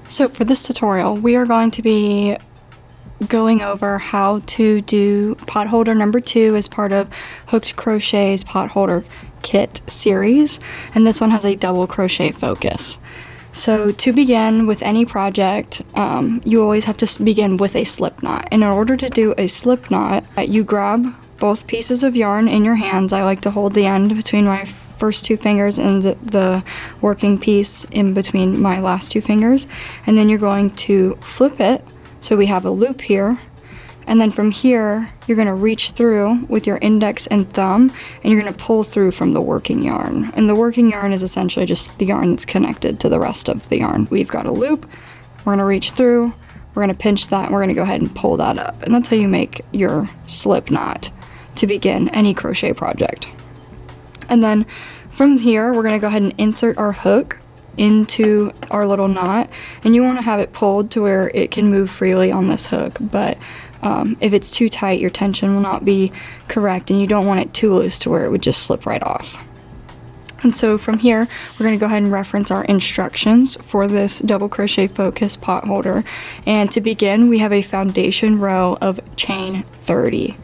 So for this tutorial, we are going to be going over how to do potholder number 2 as part of Hooked Crochet's potholder kit series, and this one has a double crochet focus. So to begin with any project, you always have to begin with a slip knot. And in order to do a slip knot, you grab both pieces of yarn in your hands. I like to hold the end between my first 2 fingers and the working piece in between my last 2 fingers, and then you're going to flip it so we have a loop here, and then from here you're going to reach through with your index and thumb, and you're going to pull through from the working yarn. And the working yarn is essentially just the yarn that's connected to the rest of the yarn. We've got a loop, we're going to reach through, we're going to pinch that, and we're going to go ahead and pull that up, and that's how you make your slip knot to begin any crochet project. And then from here, we're going to go ahead and insert our hook into our little knot, and you want to have it pulled to where it can move freely on this hook, but if it's too tight, your tension will not be correct, and you don't want it too loose to where it would just slip right off. And so from here, we're going to go ahead and reference our instructions for this double crochet focus potholder, and to begin, we have a foundation row of chain 30.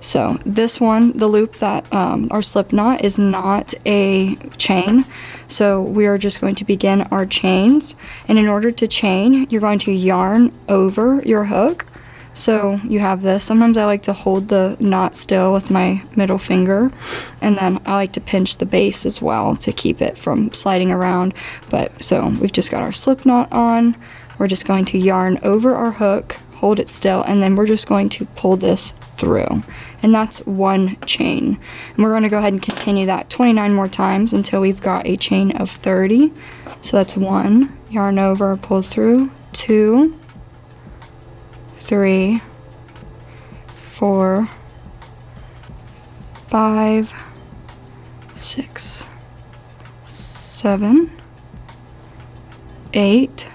So this one, the loop that our slip knot is not a chain, so we are just going to begin our chains. And in order to chain, you're going to yarn over your hook. So you have this. Sometimes I like to hold the knot still with my middle finger, and then I like to pinch the base as well to keep it from sliding around. But so we've just got our slip knot on. We're just going to yarn over our hook, hold it still, and then we're just going to pull this through. And that's one chain. And we're going to go ahead and continue that 29 more times until we've got a chain of 30. So that's 1, yarn over, pull through, 2, 3, 4, 5, 6, 7, 8,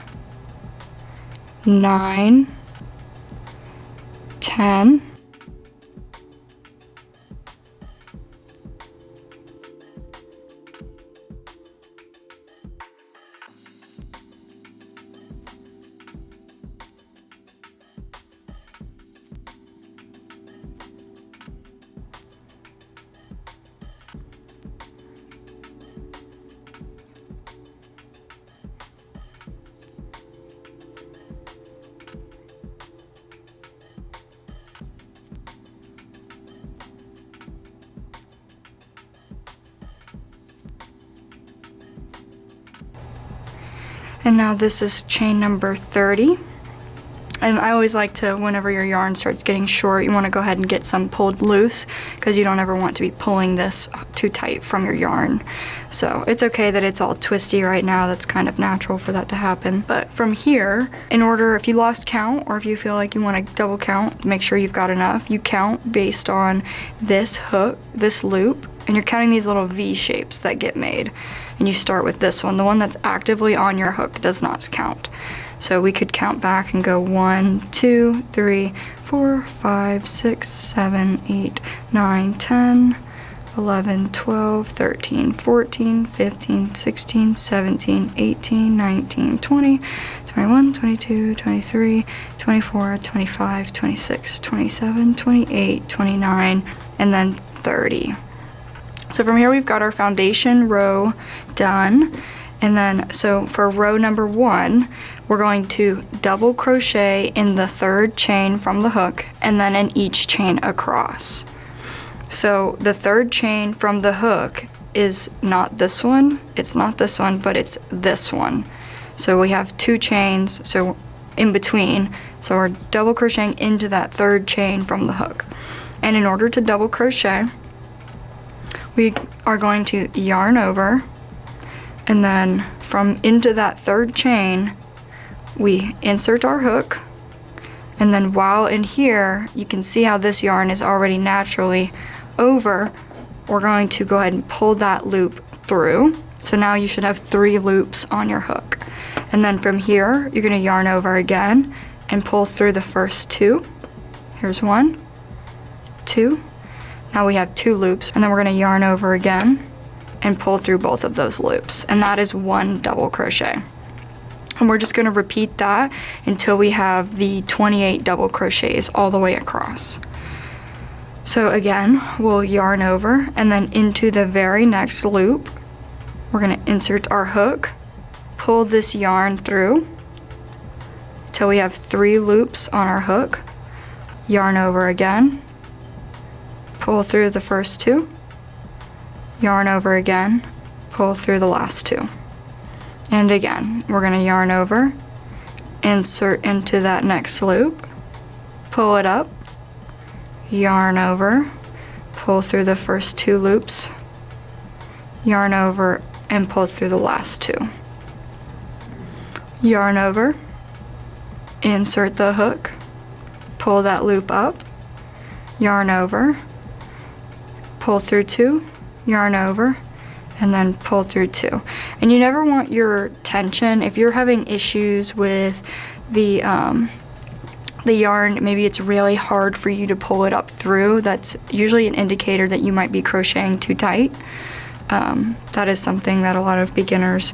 9, 10, and now this is chain number 30. And I always like to, whenever your yarn starts getting short, you want to go ahead and get some pulled loose, because you don't ever want to be pulling this too tight from your yarn. So it's okay that it's all twisty right now. That's kind of natural for that to happen. But from here, in order, if you lost count, or if you feel like you want to double count, make sure you've got enough. You count based on this hook, this loop, and you're counting these little V shapes that get made. And you start with this one. The one that's actively on your hook does not count. So we could count back and go 1, 2, 3, 4, 5, 6, 7, 8, 9, 10, 11, 12, 13, 14, 15, 16, 17, 18, 19, 20, 21, 22, 23, 24, 25, 26, 27, 28, 29, and then 30. So from here we've got our foundation row done, and then so for row number 1 we're going to double crochet in the 3rd chain from the hook, and then in each chain across. So the 3rd chain from the hook is not this one, it's not this one, but it's this one. So we have 2 chains so in between, so we're double crocheting into that 3rd chain from the hook. And in order to double crochet, we are going to yarn over, and then from into that 3rd chain we insert our hook, and then while in here you can see how this yarn is already naturally over, we're going to go ahead and pull that loop through. So now you should have 3 loops on your hook, and then from here you're going to yarn over again and pull through the first 2. Here's 1, 2. Now we have 2 loops, and then we're going to yarn over again and pull through both of those loops, and that is 1 double crochet. And we're just going to repeat that until we have the 28 double crochets all the way across. So again, we'll yarn over, and then into the very next loop, we're going to insert our hook, pull this yarn through till we have 3 loops on our hook, yarn over again, pull through the first 2, yarn over again, pull through the last 2. And again, we're going to yarn over, insert into that next loop, pull it up, yarn over, pull through the first 2 loops, yarn over, and pull through the last 2. Yarn over, insert the hook, pull that loop up, yarn over, pull through 2, yarn over, and then pull through 2. And you never want your tension, if you're having issues with the yarn, maybe it's really hard for you to pull it up through, that's usually an indicator that you might be crocheting too tight. That is something that a lot of beginners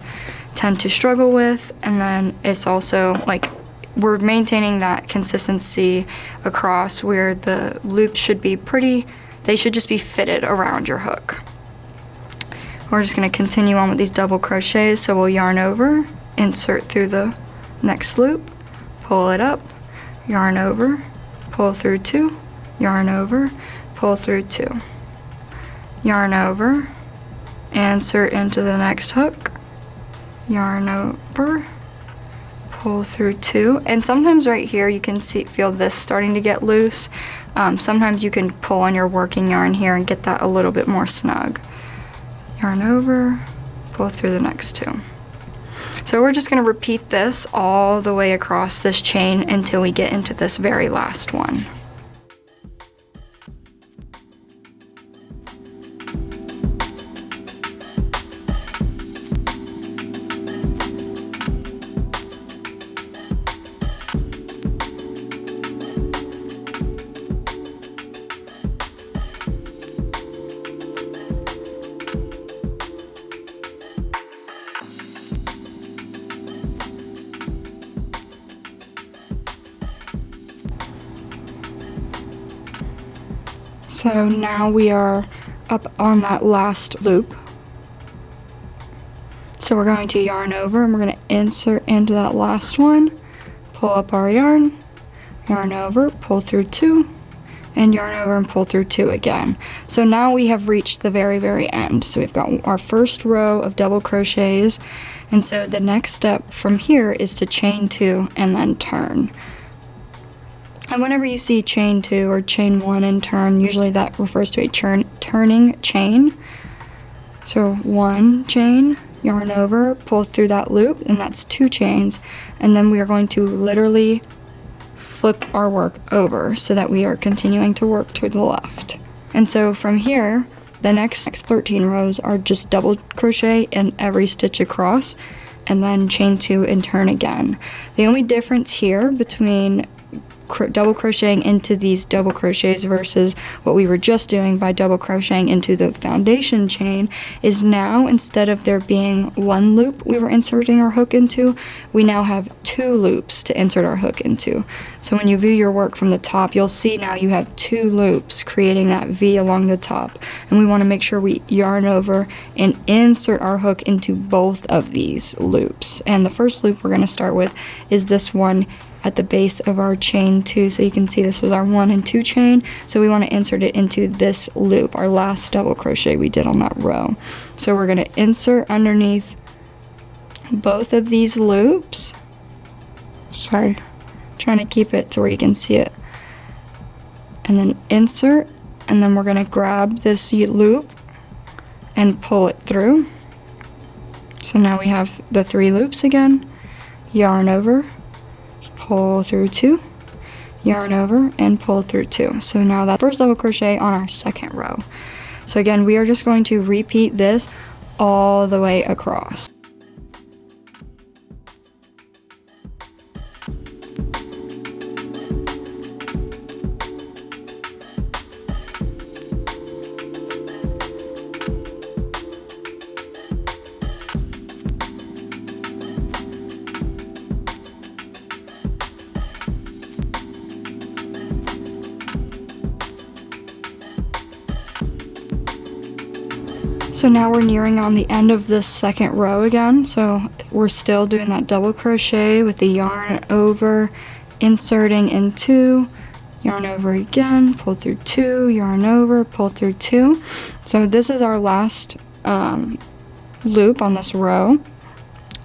tend to struggle with. And then it's also like we're maintaining that consistency across where the loops should be they should just be fitted around your hook. We're just going to continue on with these double crochets, so we'll yarn over, insert through the next loop, pull it up, yarn over, pull through 2, yarn over, pull through 2, yarn over, insert into the next hook, yarn over, pull through 2, and sometimes right here you can feel this starting to get loose. Sometimes you can pull on your working yarn here and get that a little bit more snug. Yarn over, pull through the next 2. So we're just going to repeat this all the way across this chain until we get into this very last one. So now we are up on that last loop. So we're going to yarn over and we're going to insert into that last one, pull up our yarn over, pull through 2, and yarn over and pull through 2 again. So now we have reached the very, very end. So we've got our first row of double crochets, and so the next step from here is to chain 2 and then turn. And whenever you see chain 2 or chain 1 and turn, usually that refers to a turning chain. So 1 chain, yarn over, pull through that loop, and that's 2 chains. And then we are going to literally flip our work over so that we are continuing to work to the left. And so from here, the next 13 rows are just double crochet in every stitch across, and then chain 2 and turn again. The only difference here between double crocheting into these double crochets versus what we were just doing by double crocheting into the foundation chain is now, instead of there being 1 loop we were inserting our hook into, we now have 2 loops to insert our hook into. So when you view your work from the top, you'll see now you have 2 loops creating that V along the top, and we want to make sure we yarn over and insert our hook into both of these loops. And the first loop we're going to start with is this one at the base of our chain 2. So you can see this was our 1 and 2 chain, so we want to insert it into this loop, our last double crochet we did on that row. So we're going to insert underneath both of these loops. Sorry, trying to keep it to where you can see it, and then insert, and then we're going to grab this loop and pull it through. So now we have the 3 loops again, yarn over, pull through 2, yarn over, and pull through 2. So now that first double crochet on our second row. So again, we are just going to repeat this all the way across. So now we're nearing on the end of this second row again. So we're still doing that double crochet with the yarn over, inserting in 2, yarn over again, pull through 2, yarn over, pull through 2. So this is our last loop on this row.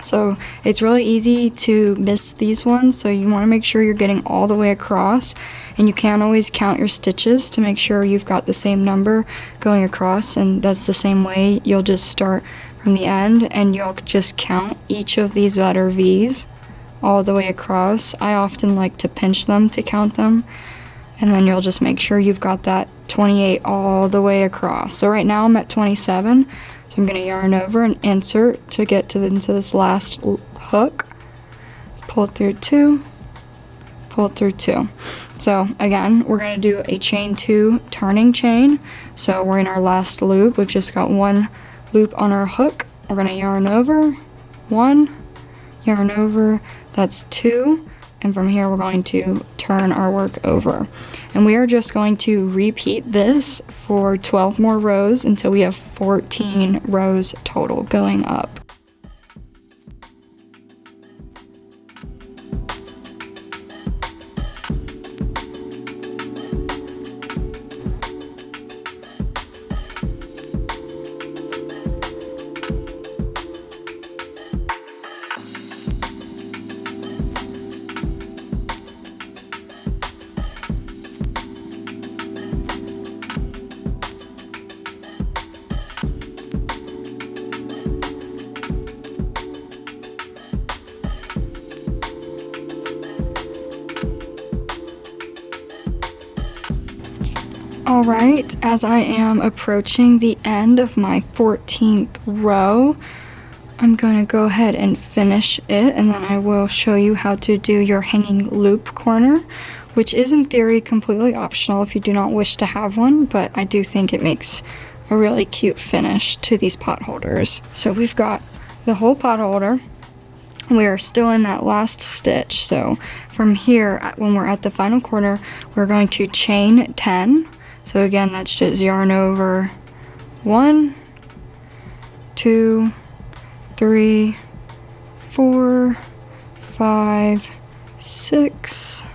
So it's really easy to miss these ones, so you want to make sure you're getting all the way across, and you can always count your stitches to make sure you've got the same number going across, and that's the same way. You'll just start from the end and you'll just count each of these letter V's all the way across. I often like to pinch them to count them, and then you'll just make sure you've got that 28 all the way across. So right now I'm at 27. So I'm going to yarn over and insert to get into this last hook, pull through 2, pull through 2. So again, we're going to do a chain 2 turning chain. So we're in our last loop. We've just got one loop on our hook. We're going to yarn over, 1, yarn over, that's 2. And from here we're going to turn our work over. And we are just going to repeat this for 12 more rows until we have 14 rows total going up. Alright, as I am approaching the end of my 14th row, I'm going to go ahead and finish it, and then I will show you how to do your hanging loop corner, which is in theory completely optional if you do not wish to have one, but I do think it makes a really cute finish to these pot holders. So we've got the whole pot holder. We are still in that last stitch, so from here, when we're at the final corner, we're going to chain 10. So again, that's just yarn over 1, 2, 3, 4, 5, 6,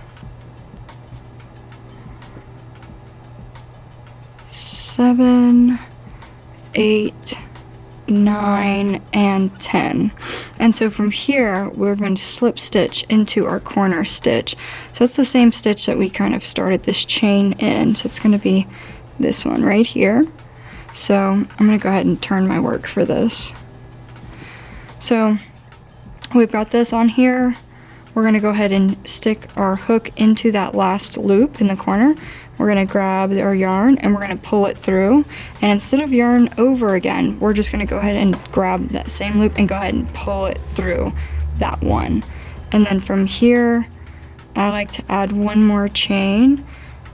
7, 8, 9, and 10. And so from here we're going to slip stitch into our corner stitch. So it's the same stitch that we kind of started this chain in. So it's going to be this one right here. So I'm going to go ahead and turn my work for this. So we've got this on here. We're going to go ahead and stick our hook into that last loop in the corner. We're going to grab our yarn and we're going to pull it through, and instead of yarn over again, we're just going to go ahead and grab that same loop and go ahead and pull it through that one. And then from here I like to add one more chain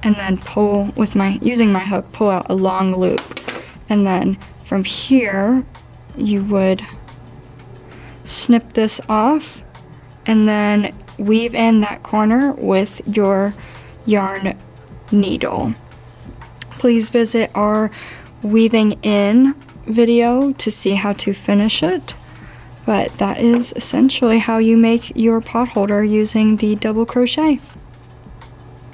and then pull with using my hook, pull out a long loop, and then from here you would snip this off and then weave in that corner with your yarn needle. Please visit our weaving in video to see how to finish it, but that is essentially how you make your pot holder using the double crochet.